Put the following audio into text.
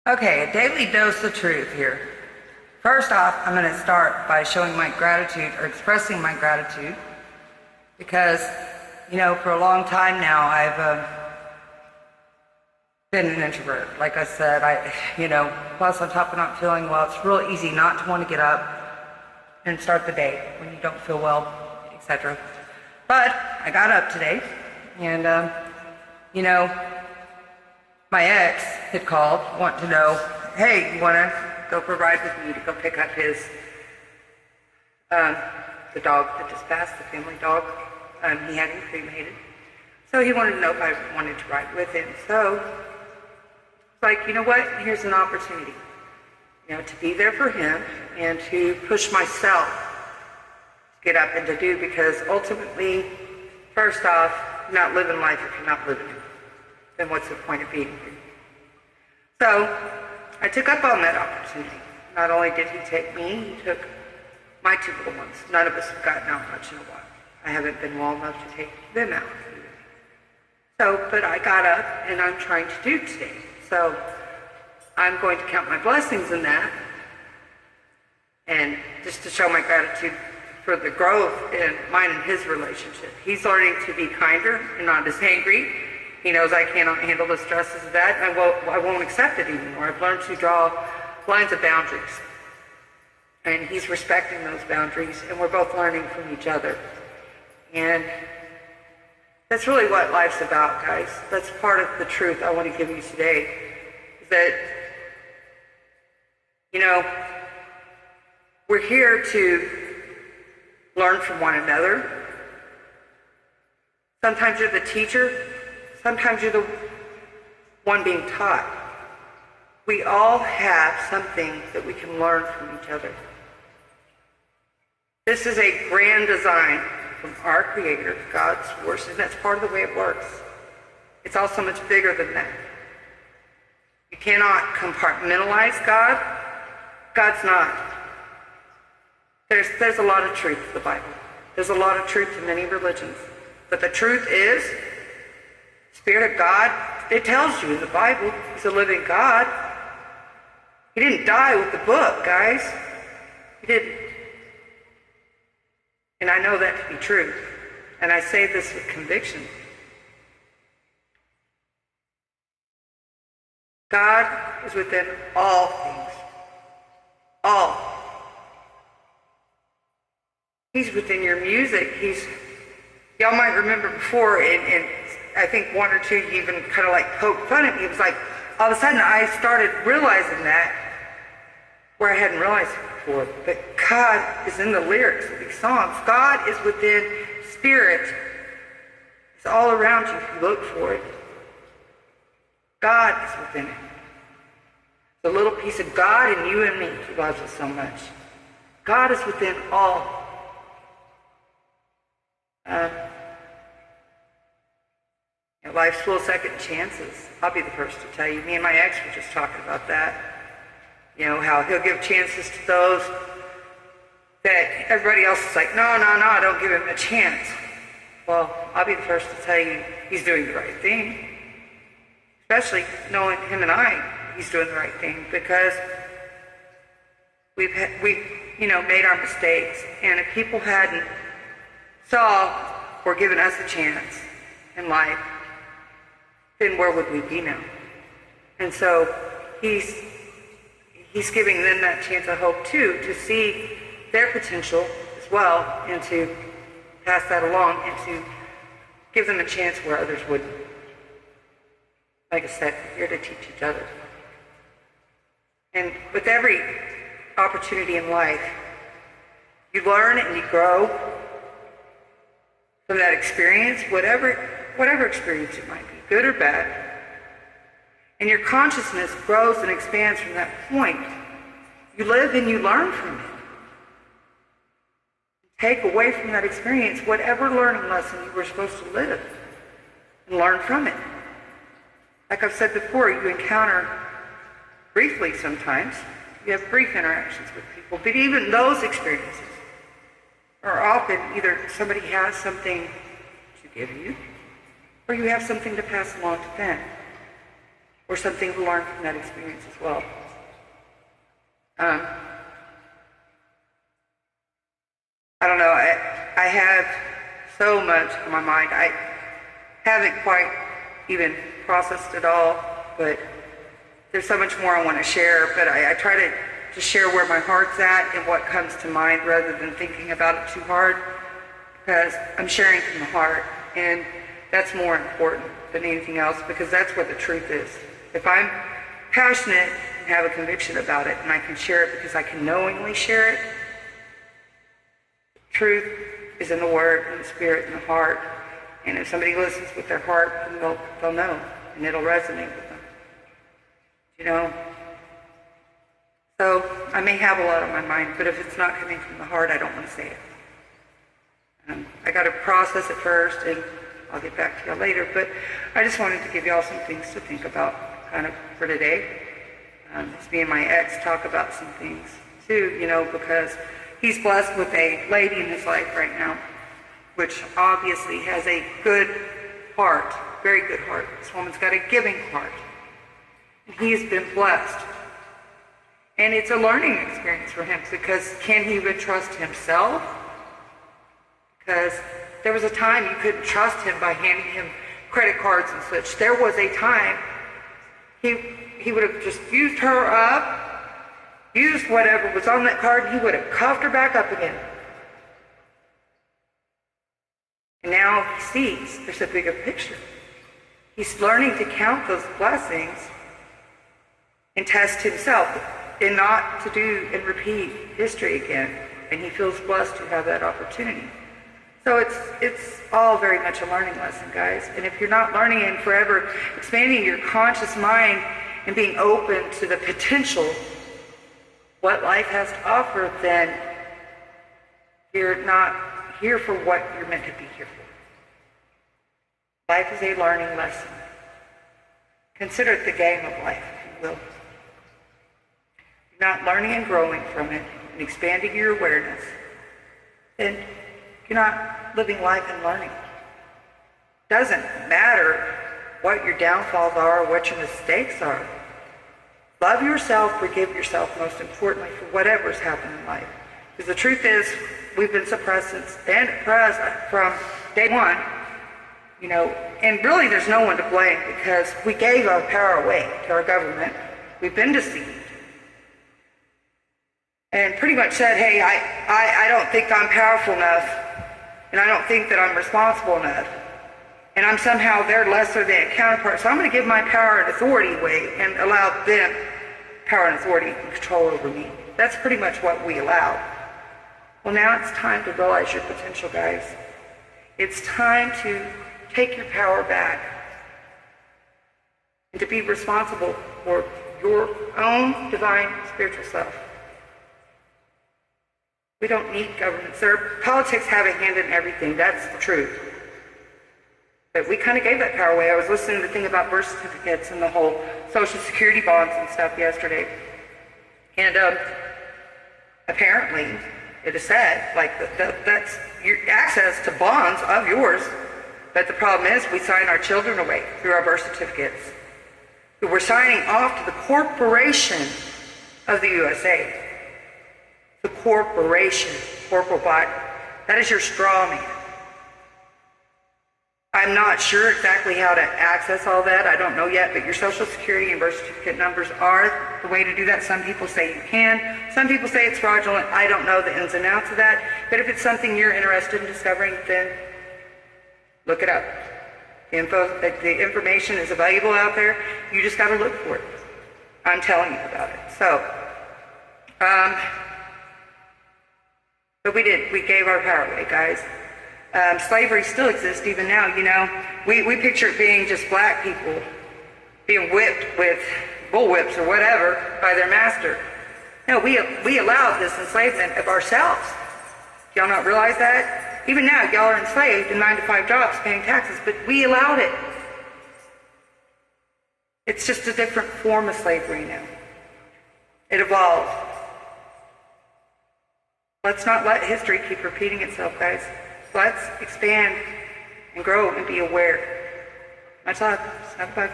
Okay, a daily dose of truth here. First off, I'm going to start by showing my gratitude or expressing my gratitude because, for a long time now, I've been an introvert. Like I said, plus on top of not feeling well, it's real easy not to want to get up and start the day when you don't feel well, etc. But I got up today and, my ex had called, wanting to know, hey, you want to go for a ride with me to go pick up his, the dog that just passed, the family dog. He had him cremated. So he wanted to know if I wanted to ride with him. So, it's like, you know what, here's an opportunity, to be there for him and to push myself to get up and to do, because ultimately, first off, you're not living life if you're not living it. Then what's the point of being here? So I took up on that opportunity. Not only did he take me, he took my two little ones. None of us have gotten out much in a while. I haven't been well enough to take them out. So, but I got up and I'm trying to do today. So I'm going to count my blessings in that, and just to show my gratitude for the growth in mine and his relationship. He's learning to be kinder and not as angry. He knows I cannot handle the stresses of that. I won't accept it anymore. I've learned to draw lines of boundaries. And he's respecting those boundaries, and we're both learning from each other. And that's really what life's about, guys. That's part of the truth I want to give you today. Is that, we're here to learn from one another. Sometimes you're the teacher. Sometimes you're the one being taught. We all have something that we can learn from each other. This is a grand design from our Creator, God's source, and that's part of the way it works. It's also much bigger than that. You cannot compartmentalize God. God's not. There's a lot of truth to the Bible. There's a lot of truth to many religions. But the truth is, Spirit of God, it tells you in the Bible, He's a living God. He didn't die with the book, guys. He didn't. And I know that to be true. And I say this with conviction. God is within all things. All. He's within your music. Y'all might remember before, and I think one or two even kind of like poked fun at me. It was like, all of a sudden I started realizing that, where I hadn't realized it before. But God is in the lyrics of these songs. God is within spirit. It's all around you if you look for it. God is within it. The little piece of God in you and me who loves us so much. God is within all. Life's full of second chances. I'll be the first to tell you. Me and my ex were just talking about that. How he'll give chances to those that everybody else is like, no, don't give him a chance. Well, I'll be the first to tell you he's doing the right thing. Especially knowing him and he's doing the right thing, because we've made our mistakes. And if people hadn't saw or given us a chance in life, then where would we be now? And so he's giving them that chance of hope too, to see their potential as well, and to pass that along, and to give them a chance where others wouldn't. Like I said, we're here to teach each other. And with every opportunity in life, you learn and you grow from that experience, whatever experience it might be, good or bad. And your consciousness grows and expands from that point. You live and you learn from it. Take away from that experience whatever learning lesson you were supposed to live, and learn from it. Like I've said before, you encounter briefly sometimes. You have brief interactions with people, but even those experiences are often either somebody has something to give you, or you have something to pass along to them. or something to learn from that experience as well. I don't know, I have so much on my mind. I haven't quite even processed it all, but there's so much more I want to share, but I try to just share where my heart's at and what comes to mind rather than thinking about it too hard, because I'm sharing from the heart, and that's more important than anything else, because that's where the truth is. If I'm passionate and have a conviction about it, and I can share it because I can knowingly share it, truth is in the Word, in the Spirit, in the heart, and if somebody listens with their heart, then they'll know, and it'll resonate with them. You know? So I may have a lot on my mind, but if it's not coming from the heart, I don't want to say it. I got to process it first, and I'll get back to y'all later. But I just wanted to give y'all some things to think about, kind of for today. It's me and my ex talk about some things too, you know, because he's blessed with a lady in his life right now, which obviously has a good heart, very good heart. This woman's got a giving heart. And he's been blessed. And it's a learning experience for him, because can he even trust himself? Because there was a time you couldn't trust him by handing him credit cards and such. There was a time he would have just used her up, used whatever was on that card, and he would have cuffed her back up again. And now he sees there's a bigger picture. He's learning to count those blessings and test himself, and not to do and repeat history again. And he feels blessed to have that opportunity. So it's all very much a learning lesson, guys. And if you're not learning and forever expanding your conscious mind and being open to the potential, what life has to offer, then you're not here for what you're meant to be here for. Life is a learning lesson. Consider it the game of life, if you will. You're not learning and growing from it and expanding your awareness, then you're not living life and learning. It doesn't matter what your downfalls are or what your mistakes are. Love yourself, forgive yourself, most importantly, for whatever's happened in life. Because the truth is, we've been suppressed and oppressed from day one, you know, and really there's no one to blame, because we gave our power away to our government. We've been deceived. And pretty much said, hey, I don't think I'm powerful enough, and I don't think that I'm responsible enough, and I'm somehow their lesser than counterpart, so I'm going to give my power and authority away and allow them power and authority and control over me. That's pretty much what we allowed. Well, now it's time to realize your potential, guys. It's time to take your power back and to be responsible for your own divine spiritual self. We don't need government. Politics have a hand in everything. That's the truth. But we kind of gave that power away. I was listening to the thing about birth certificates and the whole Social Security bonds and stuff yesterday. And apparently, it is said, like, that's your access to bonds of yours. But the problem is, we sign our children away through our birth certificates. We're signing off to the corporation of the USA. The corporation, corporal body. That is your straw man. I'm not sure exactly how to access all that. I don't know yet, but your Social Security and birth certificate numbers are the way to do that. Some people say you can. Some people say it's fraudulent. I don't know the ins and outs of that. But if it's something you're interested in discovering, then look it up. The information is available out there. You just got to look for it. I'm telling you about it. So, but we did. We gave our power away, guys. Slavery still exists even now, you know. We picture it being just black people being whipped with bullwhips or whatever by their master. No, we allowed this enslavement of ourselves. Do y'all not realize that? Even now, y'all are enslaved in 9-to-5 jobs paying taxes, but we allowed it. It's just a different form of slavery now. It evolved. Let's not let history keep repeating itself, guys. Let's expand and grow and be aware. Much love. Have a bye.